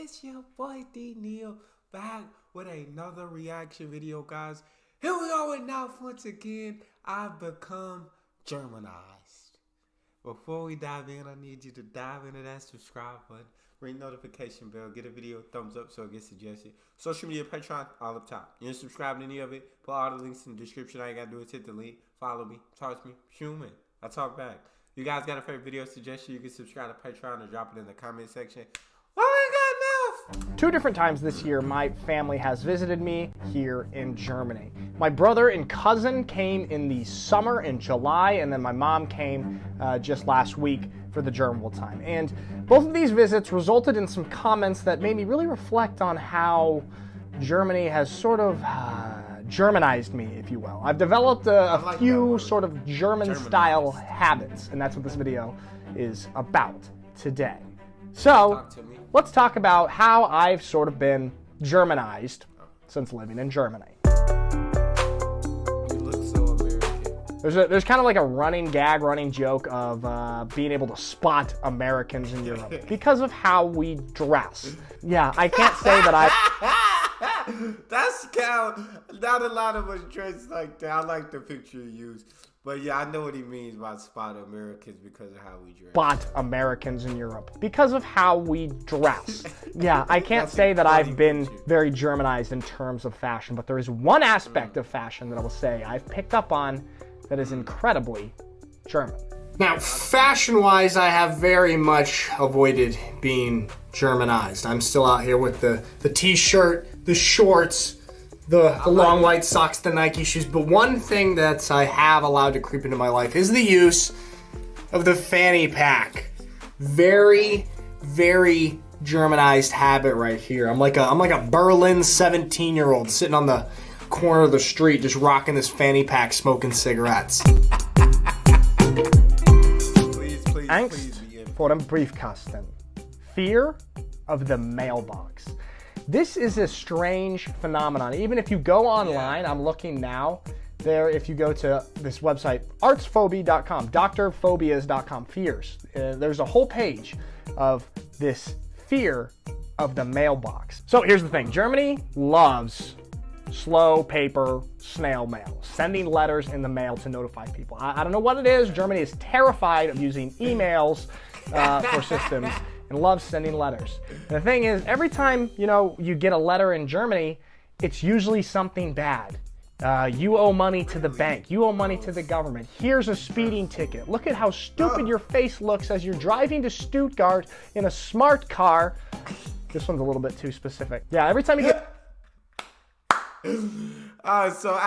It's your boy D Neal back with another reaction video, guys. Here we are with Nalf once again. I've become Germanized. Before we dive in, I need you to dive into that subscribe button, ring notification bell, get a video a thumbs up so it gets suggested. Social media, Patreon, all up top. You didn't subscribe to any of it, put all the links in the description. All you gotta do is hit the link, follow me, talk to me, human. I talk back. You guys got a favorite video suggestion, you can subscribe to Patreon or drop it in the comment section. What we got now? 2 different times this year, my family has visited me here in Germany. My brother and cousin came in the summer in July, and then my mom came just last week for the German time. And both of these visits resulted in some comments that made me really reflect on how Germany has sort of Germanized me, if you will. I've developed a few sort of German-style habits, and that's what this video is about today. So, let's talk about how I've sort of been Germanized since living in Germany. You look so American. There's kind of like a running joke of being able to spot Americans in Europe because of how we dress. Yeah, I can't say that That's not a lot of us dress like that. I like the picture you used. But yeah, I know what he means by spot Americans because of how we dress. Spot Americans in Europe because of how we dress. Yeah, I can't say that I've been very Germanized in terms of fashion, but there is one aspect of fashion that I will say I've picked up on that is incredibly German. Now, fashion-wise, I have very much avoided being Germanized. I'm still out here with the t-shirt, the shorts, the long white socks, the Nike shoes. But one thing that I have allowed to creep into my life is the use of the fanny pack. Very, very Germanized habit right here. I'm like a Berlin 17-year-old sitting on the corner of the street just rocking this fanny pack, smoking cigarettes. Angst vor dem Briefkasten. Fear of the mailbox. This is a strange phenomenon. Even if you go online, I'm looking now, if you go to this website, artsphobia.com, drphobias.com, fears. There's a whole page of this fear of the mailbox. So here's the thing. Germany loves slow paper snail mail, sending letters in the mail to notify people. I don't know what it is. Germany is terrified of using emails for systems and loves sending letters. And the thing is, every time you get a letter in Germany, it's usually something bad. You owe money to the bank. You owe money to the government. Here's a speeding ticket. Look at how stupid your face looks as you're driving to Stuttgart in a smart car. This one's a little bit too specific. Yeah, every time you get... So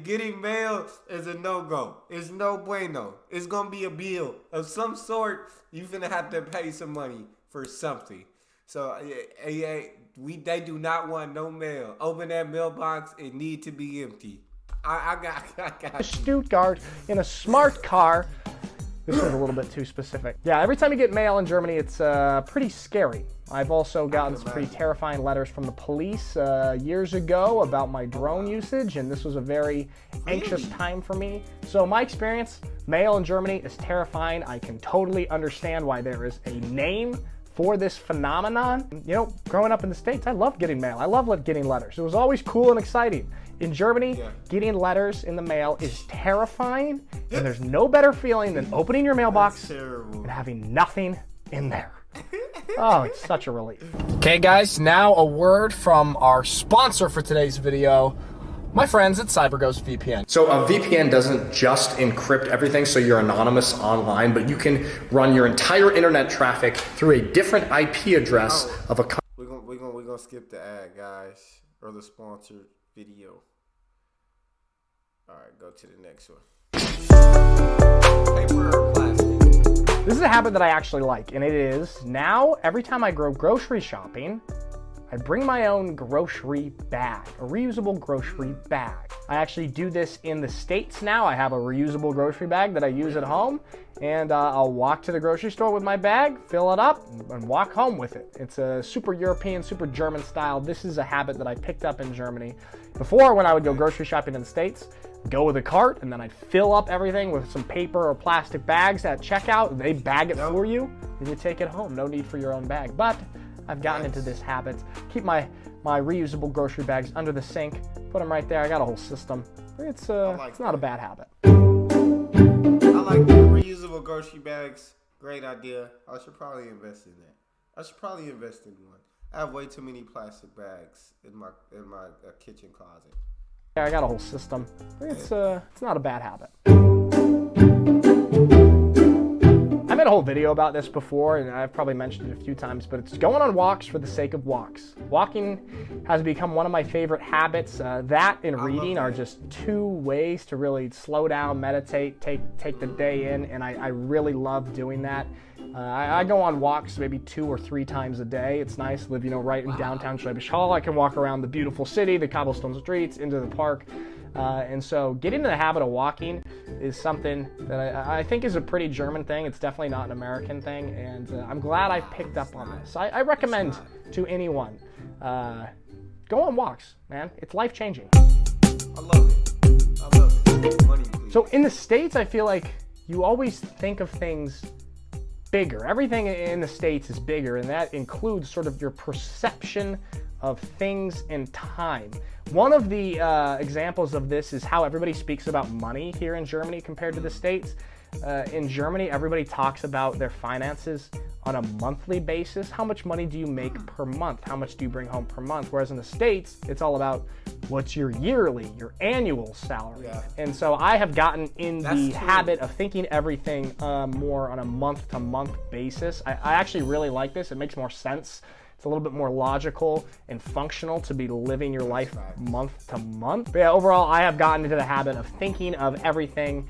getting mail is a no-go. It's no bueno. It's gonna be a bill of some sort. You're gonna have to pay some money for something. So they do not want no mail. Open that mailbox. It need to be empty. I got Stuttgart in a smart car. This one's a little bit too specific. Yeah, every time you get mail in Germany, it's pretty scary. I've also gotten some pretty terrifying letters from the police years ago about my drone usage, and this was a very anxious time for me. So my experience, mail in Germany is terrifying. I can totally understand why there is a name for this phenomenon. Growing up in the States, I loved getting mail. I loved getting letters. It was always cool and exciting. In Germany, getting letters in the mail is terrifying, and there's no better feeling than opening your mailbox and having nothing in there. Oh, it's such a relief. Okay, guys, now a word from our sponsor for today's video, my friends at CyberGhost VPN. So a VPN doesn't just encrypt everything so you're anonymous online, but you can run your entire internet traffic through a different IP address of a company. We're gonna skip the ad, guys, or the sponsored video. All right, go to the next one. Paper or plastic? This is a habit that I actually like, and it is now every time I go grocery shopping, I bring my own grocery bag, a reusable grocery bag. I actually do this in the States now. I have a reusable grocery bag that I use at home, and I'll walk to the grocery store with my bag, fill it up, and walk home with it. It's a super European, super German style. This is a habit that I picked up in Germany. Before, when I would go grocery shopping in the States, go with a cart, and then I'd fill up everything with some paper or plastic bags at checkout. They bag it for you, and you take it home. No need for your own bag. But I've gotten into this habit. Keep my reusable grocery bags under the sink, put them right there. I got a whole system. It's not a bad habit. I like the reusable grocery bags. Great idea. I should probably invest in that. I should probably invest in one. I have way too many plastic bags in my kitchen closet. I got a whole system. It's not a bad habit. I made a whole video about this before, and I've probably mentioned it a few times, but it's going on walks for the sake of walks. Walking has become one of my favorite habits. That and reading are just two ways to really slow down, meditate, take the day in, and I really love doing that. I go on walks maybe 2 or 3 times a day. It's nice. Live, right in downtown Schwäbisch Hall. I can walk around the beautiful city, the cobblestone streets, into the park. And so getting in the habit of walking is something that I think is a pretty German thing. It's definitely not an American thing. And I'm glad I picked up on this. I recommend to anyone, go on walks, man. It's life-changing. I love it. Money, please. So in the States, I feel like you always think of things bigger. Everything in the States is bigger, and that includes sort of your perception of things in time. One of the examples of this is how everybody speaks about money here in Germany compared to the States. In Germany, everybody talks about their finances on a monthly basis. How much money do you make per month? How much do you bring home per month? Whereas in the States, it's all about what's your yearly, your annual salary. Yeah. And so I have gotten in the habit of thinking everything more on a month-to-month basis. I actually really like this. It makes more sense. It's a little bit more logical and functional to be living your life month to month. But yeah, overall, I have gotten into the habit of thinking of everything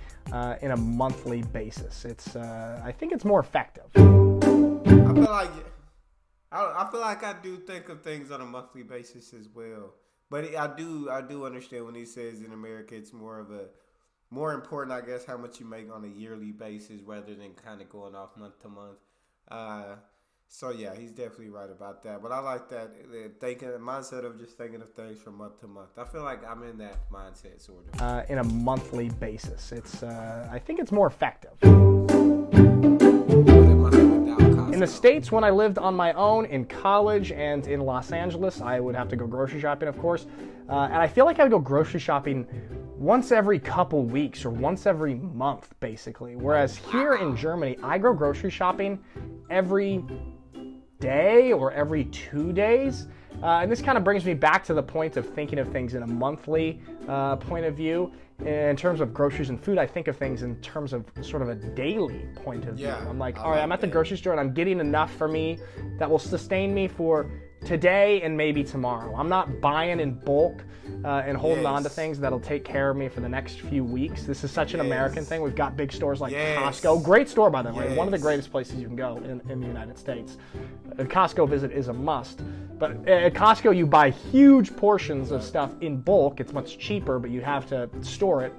in a monthly basis. I think it's more effective. I feel like I do think of things on a monthly basis as well. But I do understand when he says in America it's more important, I guess, how much you make on a yearly basis rather than kind of going off month to month. So yeah, he's definitely right about that. But I like that mindset of just thinking of things from month to month. I feel like I'm in that mindset sort of. In a monthly basis, I think it's more effective. In the States, when I lived on my own in college and in Los Angeles, I would have to go grocery shopping, of course. And I feel like I would go grocery shopping once every couple weeks or once every month, basically. Whereas here in Germany, I go grocery shopping every day or every 2 days. And this kind of brings me back to the point of thinking of things in a monthly point of view. In terms of groceries and food, I think of things in terms of sort of a daily point of view. I'm like, all right, I'm at the grocery store and I'm getting enough for me that will sustain me for today and maybe tomorrow. I'm not buying in bulk and holding on to things that'll take care of me for the next few weeks. This is such an American thing. We've got big stores like Costco. Great store, by the way. One of the greatest places you can go in the United States. A Costco visit is a must. But at Costco, you buy huge portions of stuff in bulk. It's much cheaper, but you have to store it.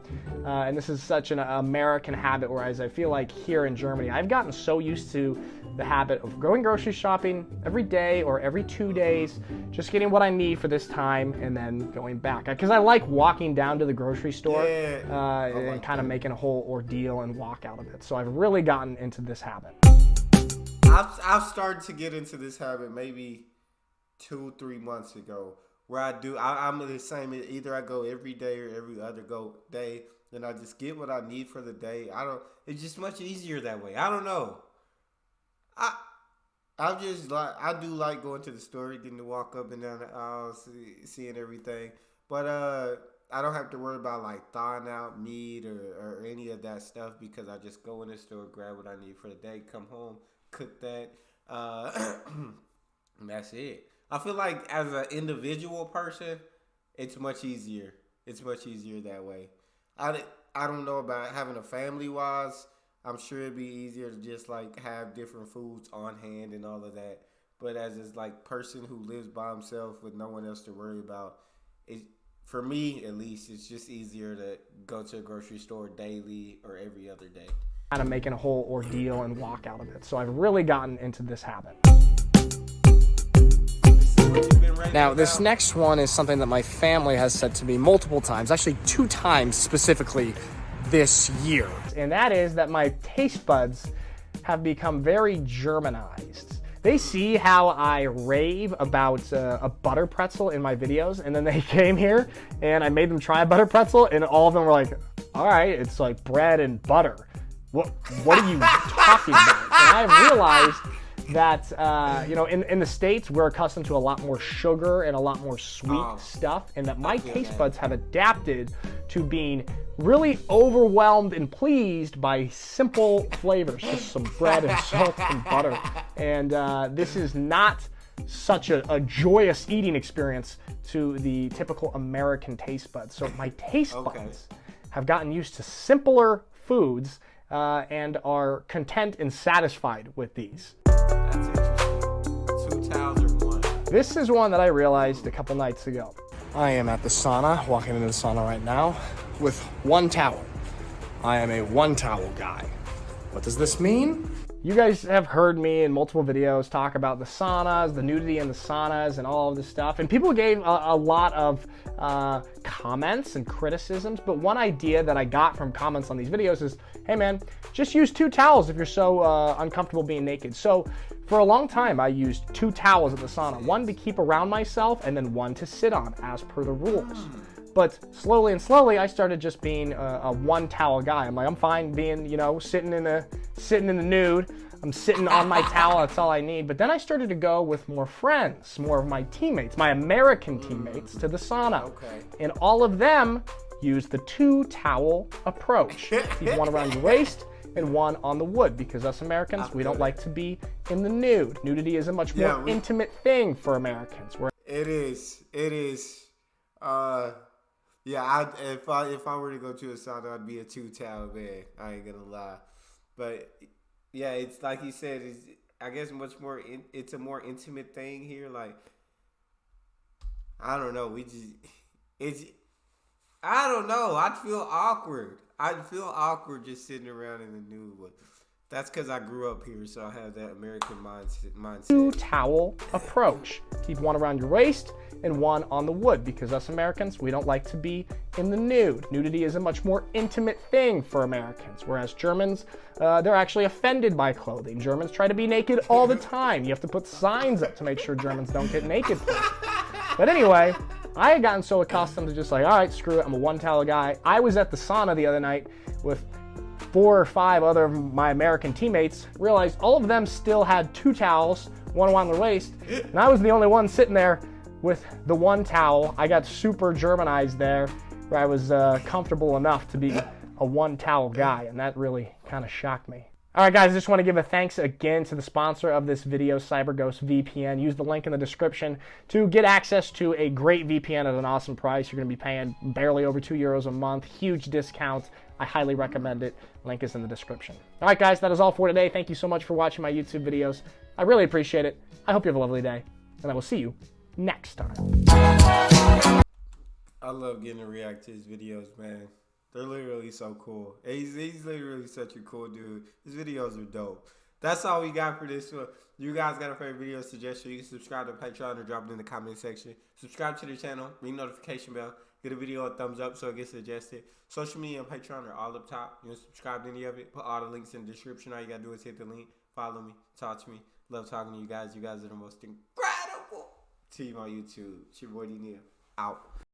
And this is such an American habit, whereas I feel like here in Germany, I've gotten so used to the habit of going grocery shopping every day or every 2 days, just getting what I need for this time and then going back. Because I like walking down to the grocery store and kind of making a whole ordeal and walk out of it. So I've really gotten into this habit. I've started to get into this habit maybe 2-3 months ago, where I'm the same. Either I go every day or every other day, then I just get what I need for the day. It's just much easier that way. I don't know. I do like going to the store, getting to walk up and down the aisle, seeing everything. But I don't have to worry about like thawing out meat or any of that stuff, because I just go in the store, grab what I need for the day, come home, cook that, and that's it. I feel like as an individual person, it's much easier. It's much easier that way. I don't know about having a family-wise. I'm sure it'd be easier to just like have different foods on hand and all of that. But as a like person who lives by himself with no one else to worry about, for me at least, it's just easier to go to a grocery store daily or every other day. Kind of making a whole ordeal and walk out of it. So I've really gotten into this habit. Now, this next one is something that my family has said to me multiple times, actually 2 times specifically this year. And that is that my taste buds have become very Germanized. They see how I rave about a butter pretzel in my videos, and then they came here and I made them try a butter pretzel, and all of them were like, all right, it's like bread and butter. What are you talking about? And I realized that, you know, in the States, we're accustomed to a lot more sugar and a lot more sweet stuff, and that my taste buds have adapted to being really overwhelmed and pleased by simple flavors, just some bread and salt and butter. And this is not such a joyous eating experience to the typical American taste buds. So my taste buds have gotten used to simpler foods and are content and satisfied with these. That's interesting. 2 towels or one? This is one that I realized a couple nights ago. I am at the sauna, walking into the sauna right now with 1 towel. I am a 1 towel guy. What does this mean? You guys have heard me in multiple videos talk about the saunas, the nudity in the saunas, and all of this stuff. And people gave a lot of comments and criticisms. But one idea that I got from comments on these videos is, hey man, just use 2 towels if you're so uncomfortable being naked. So for a long time, I used 2 towels at the sauna. 1 to keep around myself, and then 1 to sit on, as per the rules. But slowly and slowly, I started just being a 1 towel guy. I'm like, I'm fine being, you know, sitting in the nude. I'm sitting on my towel. That's all I need. But then I started to go with more friends, more of my teammates, my American teammates, to the sauna. And all of them use the 2 towel approach. Keep 1 around your waist and 1 on the wood, because us Americans, we don't like to be in the nude. Nudity is a much more intimate thing for Americans. It is. Yeah, if I were to go to a sauna, I'd be a 2 towel man. I ain't gonna lie, but yeah, it's like you said. It's, I guess much more. It's a more intimate thing here. Like, I don't know. I don't know. I'd feel awkward. I'd feel awkward just sitting around in the nude. But that's because I grew up here, so I have that American mindset. 2 towel approach. Keep 1 around your waist and 1 on the wood, because us Americans, we don't like to be in the nude. Nudity is a much more intimate thing for Americans, whereas Germans, they're actually offended by clothing. Germans try to be naked all the time. You have to put signs up to make sure Germans don't get naked. But anyway, I had gotten so accustomed to just like, all right, screw it, I'm a 1 towel guy. I was at the sauna the other night with 4 or 5 other of my American teammates, realized all of them still had 2 towels, 1 around their waist, and I was the only one sitting there with the 1 towel. I got super Germanized there, where I was comfortable enough to be a 1 towel guy, and that really kind of shocked me. All right, guys, I just want to give a thanks again to the sponsor of this video, CyberGhost VPN. Use the link in the description to get access to a great VPN at an awesome price. You're going to be paying barely over €2 a month. Huge discount. I highly recommend it. Link is in the description. All right, guys, that is all for today. Thank you so much for watching my YouTube videos. I really appreciate it. I hope you have a lovely day, and I will see you next time. I love getting to react to his videos, man. They're literally so cool. He's literally such a cool dude. His videos are dope. That's all we got for this one. You guys got a favorite video suggestion? You can subscribe to Patreon or drop it in the comment section. Subscribe to the channel. Ring notification bell. Get a video a thumbs up so it gets suggested. Social media and Patreon are all up top. You can subscribe to any of it. Put all the links in the description. All you got to do is hit the link. Follow me. Talk to me. Love talking to you guys. You guys are the most incredible team on YouTube. It's your boy Neal. Out.